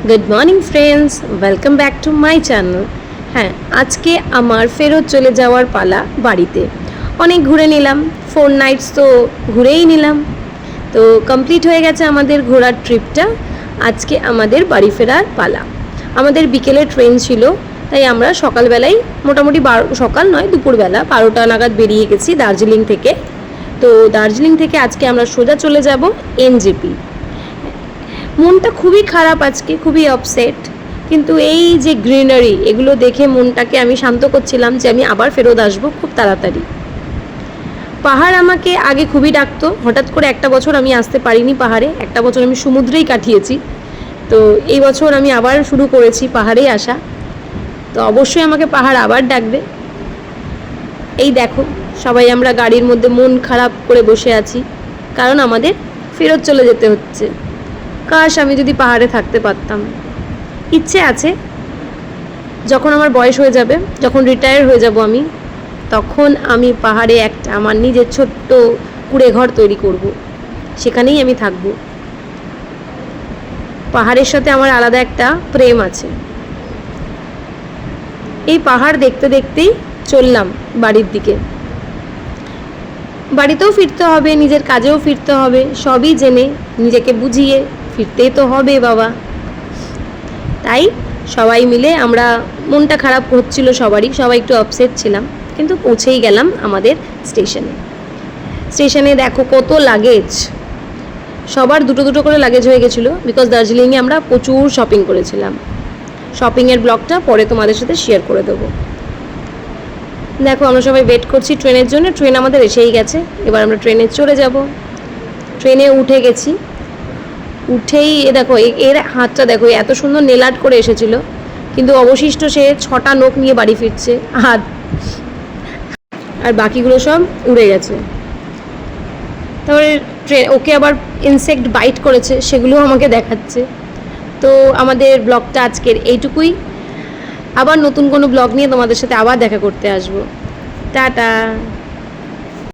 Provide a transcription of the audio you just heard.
Good morning friends, welcome back to my channel. হ্যাঁ, আজকে আমার ফেরত চলে যাওয়ার পালা বাড়িতে। অনেক ঘুরে নিলাম, 4 নাইটস তো ঘুরেই নিলাম। তো কমপ্লিট হয়ে গেছে আমাদের ঘোরার ট্রিপটা। আজকে আমাদের বাড়ি ফেরার পালা। আমাদের বিকেলে ট্রেন ছিল, তাই আমরা সকালবেলায় মোটামুটি সকাল নয় দুপুরবেলা 12টা নাগাদ বেরিয়ে গেছি দার্জিলিং থেকে। তো দার্জিলিং থেকে আজকে আমরা সোজা চলে যাব এনজেপি। মনটা খুবই খারাপ আজকে, খুবই আপসেট, কিন্তু এই যে গ্রিনারি এগুলো দেখে মনটাকে আমি শান্ত করছিলাম যে আমি আবার ফেরত আসবো খুব তাড়াতাড়ি। পাহাড় আমাকে আগে খুবই ডাকতো, হঠাৎ করে একটা বছর আমি আসতে পারিনি পাহাড়ে, একটা বছর আমি সমুদ্রেই কাটিয়েছি। তো এই বছর আমি আবার শুরু করেছি পাহাড়েই আসা, তো অবশ্যই আমাকে পাহাড় আবার ডাকবে। এই দেখো সবাই আমরা গাড়ির মধ্যে মন খারাপ করে বসে আছি, কারণ আমাদের ফেরত চলে যেতে হচ্ছে। কাশ আমি যদি পাহাড়ে থাকতে পারতাম। ইচ্ছে আছে যখন আমার বয়স হয়ে যাবে, যখন রিটায়ার হয়ে যাব আমি, তখন আমি পাহাড়ে একটা আমার নিজের ছোট্ট কুঁড়ে ঘর তৈরি করব, সেখানেই আমি থাকব। পাহাড়ের সাথে আমার আলাদা একটা প্রেম আছে। এই পাহাড় দেখতে দেখতেই চললাম বাড়ির দিকে। বাড়িতেও ফিরতে হবে, নিজের কাজেও ফিরতে হবে, সবই জেনে নিজেকে বুঝিয়ে ফিরতেই তো হবে বাবা। তাই সবাই মিলে আমরা, মনটা খারাপ হচ্ছিল সবারই, সবাই একটু আপসেট ছিলাম, কিন্তু পৌঁছেই গেলাম আমাদের স্টেশনে দেখো কত লাগেজ, সবার দুটো দুটো করে লাগেজ হয়ে গেছিলো, বিকজ দার্জিলিংয়ে আমরা প্রচুর শপিং করেছিলাম। শপিংয়ের ব্লগটা পরে তোমাদের সাথে শেয়ার করে দেবো। দেখো আমরা সবাই ওয়েট করছি ট্রেনের জন্য, ট্রেন আমাদের এসেই গেছে, এবার আমরা ট্রেনে চড়ে যাব। ট্রেনে উঠে গেছি, উঠেই দেখো এর হাতটা দেখো এত সুন্দর নেল আর্ট করে এসেছিল, কিন্তু অবশিষ্ট সে 6টা নখ নিয়ে বাড়ি ফিরছে হাত, আর বাকিগুলো সব উড়ে গেছে। তারপরে ওকে আবার ইনসেক্ট বাইট করেছে, সেগুলোও আমাকে দেখাচ্ছে। তো আমাদের ব্লগটা আজকের এইটুকুই। আবার নতুন কোনো ব্লগ নিয়ে তোমাদের সাথে আবার দেখা করতে আসবো। টাটা।